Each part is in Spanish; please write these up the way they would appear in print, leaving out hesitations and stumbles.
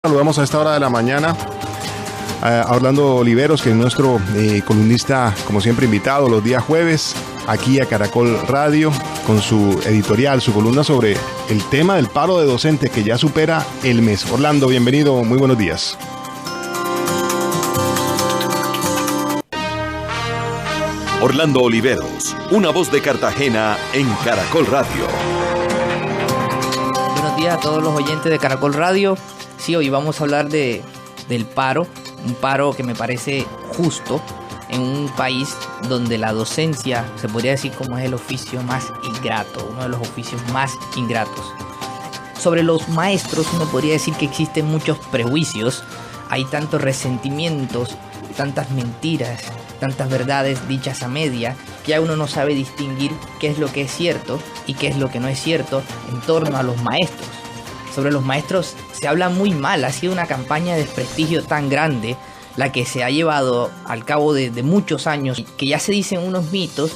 Saludamos a esta hora de la mañana a Orlando Oliveros, que es nuestro columnista, como siempre, invitado los días jueves aquí a Caracol Radio con su editorial, su columna sobre el tema del paro de docentes que ya supera el mes. Orlando, bienvenido, muy buenos días. Orlando Oliveros, una voz de Cartagena en Caracol Radio. Buenos días a todos los oyentes de Caracol Radio. Sí, hoy vamos a hablar del paro, un paro que me parece justo en un país donde la docencia se podría decir como es el oficio más ingrato, uno de los oficios más ingratos. Sobre los maestros uno podría decir que existen muchos prejuicios, hay tantos resentimientos, tantas mentiras, tantas verdades dichas a media, que ya uno no sabe distinguir qué es lo que es cierto y qué es lo que no es cierto en torno a los maestros. Sobre los maestros se habla muy mal, ha sido una campaña de desprestigio tan grande la que se ha llevado al cabo de muchos años, que ya se dicen unos mitos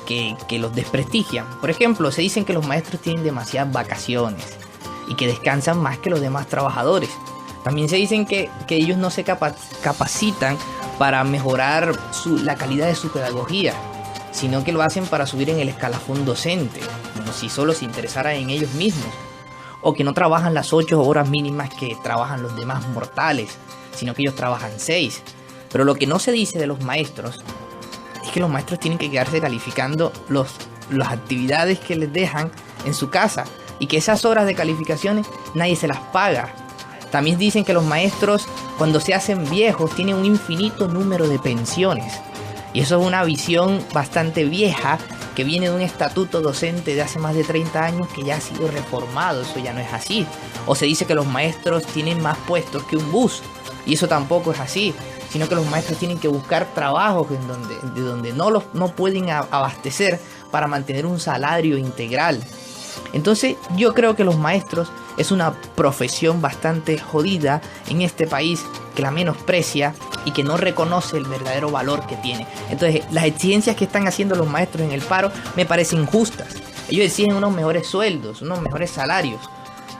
que los desprestigian. Por ejemplo, se dicen que los maestros tienen demasiadas vacaciones y que descansan más que los demás trabajadores. También se dicen que ellos no se capacitan para mejorar la calidad de su pedagogía, sino que lo hacen para subir en el escalafón docente, como si solo se interesaran en ellos mismos. O que no trabajan las 8 horas mínimas que trabajan los demás mortales, sino que ellos trabajan 6. Pero lo que no se dice de los maestros es que los maestros tienen que quedarse calificando las actividades que les dejan en su casa y que esas horas de calificaciones nadie se las paga. También dicen que los maestros, cuando se hacen viejos, tienen un infinito número de pensiones. Y eso es una visión bastante vieja que viene de un estatuto docente de hace más de 30 años que ya ha sido reformado. Eso ya no es así. O se dice que los maestros tienen más puestos que un bus, y eso tampoco es así, sino que los maestros tienen que buscar trabajos de donde no pueden abastecer para mantener un salario integral. Entonces yo creo que los maestros es una profesión bastante jodida en este país, que la menosprecia y que no reconoce el verdadero valor que tiene. Entonces las exigencias que están haciendo los maestros en el paro me parecen justas. Ellos exigen unos mejores sueldos, unos mejores salarios.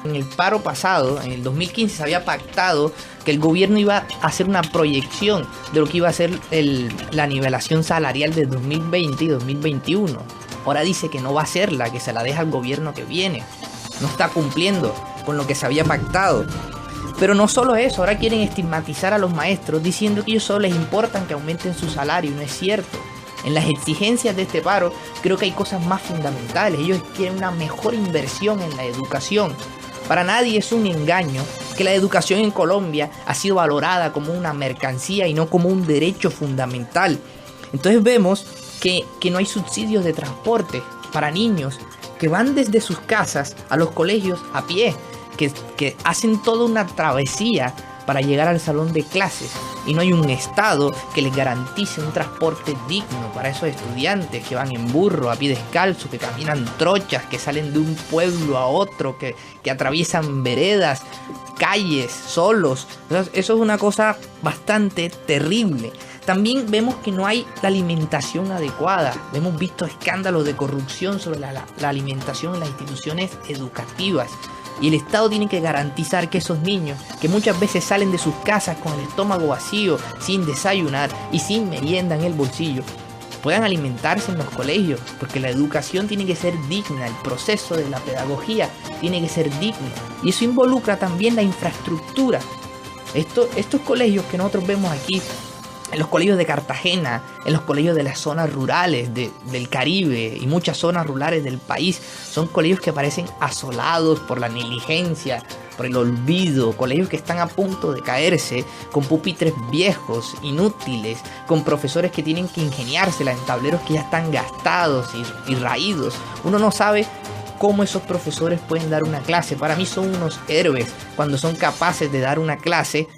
En el paro pasado, en el 2015, se había pactado que el gobierno iba a hacer una proyección de lo que iba a ser la nivelación salarial de 2020 y 2021. Ahora dice que no va a hacerla, que se la deja al gobierno que viene. No está cumpliendo con lo que se había pactado. Pero no solo eso, ahora quieren estigmatizar a los maestros diciendo que ellos solo les importan que aumenten su salario, y no es cierto. En las exigencias de este paro creo que hay cosas más fundamentales. Ellos quieren una mejor inversión en la educación. Para nadie es un engaño que la educación en Colombia ha sido valorada como una mercancía y no como un derecho fundamental. Entonces vemos que no hay subsidios de transporte para niños que van desde sus casas a los colegios a pie, que hacen toda una travesía para llegar al salón de clases, y no hay un Estado que les garantice un transporte digno para esos estudiantes que van en burro, a pie descalzo, que caminan trochas, que salen de un pueblo a otro, que atraviesan veredas, calles, solos. Entonces, eso es una cosa bastante terrible. También vemos que no hay la alimentación adecuada. Hemos visto escándalos de corrupción sobre la alimentación en las instituciones educativas. Y el Estado tiene que garantizar que esos niños, que muchas veces salen de sus casas con el estómago vacío, sin desayunar y sin merienda en el bolsillo, puedan alimentarse en los colegios, porque la educación tiene que ser digna, el proceso de la pedagogía tiene que ser digno. Y eso involucra también la infraestructura. Estos colegios que nosotros vemos aquí, en los colegios de Cartagena, en los colegios de las zonas rurales del Caribe y muchas zonas rurales del país, son colegios que parecen asolados por la negligencia, por el olvido, colegios que están a punto de caerse, con pupitres viejos, inútiles, con profesores que tienen que ingeniársela en tableros que ya están gastados y raídos. Uno no sabe cómo esos profesores pueden dar una clase. Para mí son unos héroes cuando son capaces de dar una clase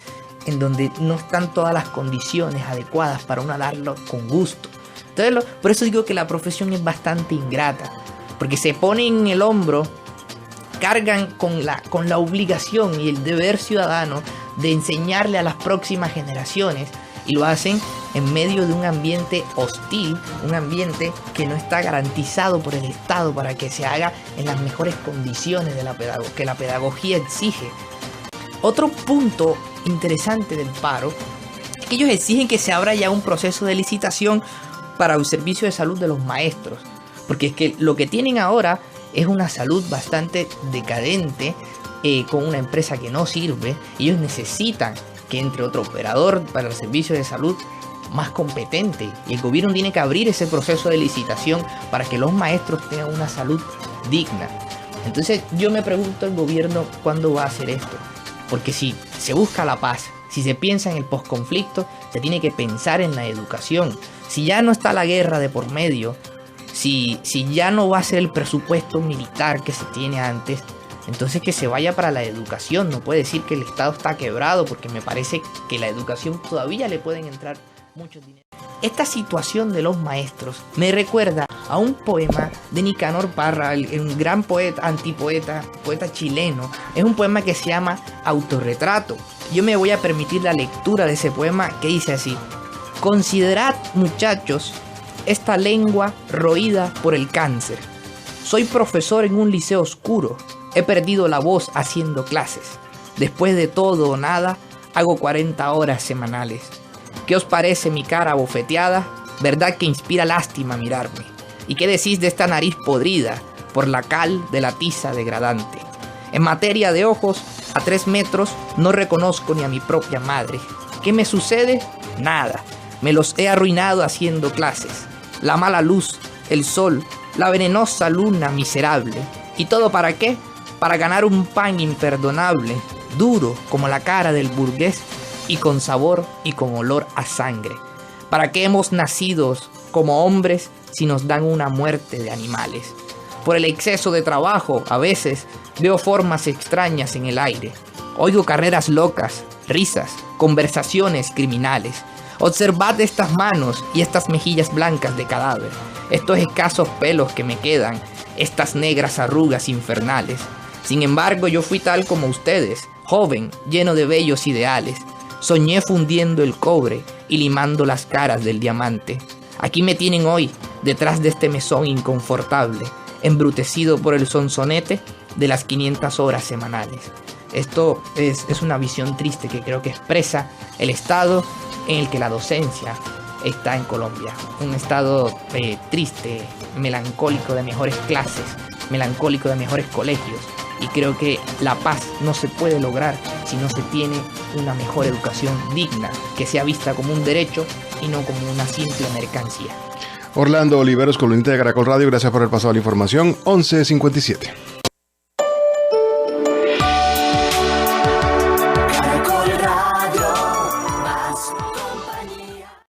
en donde no están todas las condiciones adecuadas para uno darlo con gusto. Entonces, por eso digo que la profesión es bastante ingrata, porque se ponen en el hombro, cargan con la obligación y el deber ciudadano de enseñarle a las próximas generaciones, y lo hacen en medio de un ambiente hostil, un ambiente que no está garantizado por el Estado para que se haga en las mejores condiciones de que la pedagogía exige. Otro punto interesante del paro es que ellos exigen que se abra ya un proceso de licitación para el servicio de salud de los maestros, porque es que lo que tienen ahora es una salud bastante decadente, con una empresa que no sirve. Ellos necesitan que entre otro operador para el servicio de salud más competente, y el gobierno tiene que abrir ese proceso de licitación para que los maestros tengan una salud digna. Entonces yo me pregunto, el gobierno ¿cuándo va a hacer esto? Porque si se busca la paz, si se piensa en el posconflicto, se tiene que pensar en la educación. Si ya no está la guerra de por medio, si ya no va a ser el presupuesto militar que se tiene antes, entonces que se vaya para la educación. No puede decir que el Estado está quebrado, porque me parece que la educación todavía le pueden entrar muchos dinero. Esta situación de los maestros me recuerda a un poema de Nicanor Parra, un gran poeta, antipoeta, poeta chileno. Es un poema que se llama Autorretrato. Yo me voy a permitir la lectura de ese poema, que dice así: considerad, muchachos, esta lengua roída por el cáncer. Soy profesor en un liceo oscuro. He perdido la voz haciendo clases. Después de todo o nada, hago 40 horas semanales. ¿Qué os parece mi cara bofeteada? ¿Verdad que inspira lástima mirarme? ¿Y qué decís de esta nariz podrida por la cal de la tiza degradante? En materia de ojos, a 3 metros no reconozco ni a mi propia madre. ¿Qué me sucede? Nada. Me los he arruinado haciendo clases. La mala luz, el sol, la venenosa luna miserable. ¿Y todo para qué? Para ganar un pan imperdonable, duro como la cara del burgués, y con sabor y con olor a sangre. ¿Para qué hemos nacido como hombres si nos dan una muerte de animales? Por el exceso de trabajo, a veces, veo formas extrañas en el aire. Oigo carreras locas, risas, conversaciones criminales. Observad estas manos y estas mejillas blancas de cadáver, estos escasos pelos que me quedan, estas negras arrugas infernales. Sin embargo, yo fui tal como ustedes, joven, lleno de bellos ideales. Soñé fundiendo el cobre y limando las caras del diamante. Aquí me tienen hoy, detrás de este mesón inconfortable, embrutecido por el sonsonete de las 500 horas semanales. Esto es una visión triste que creo que expresa el estado en el que la docencia está en Colombia. Un estado triste, melancólico de mejores clases, melancólico de mejores colegios. Y creo que la paz no se puede lograr si no se tiene una mejor educación digna, que sea vista como un derecho y no como una simple mercancía. Orlando Oliveros, columnista de Caracol Radio, gracias por haber pasado la información. 11:57.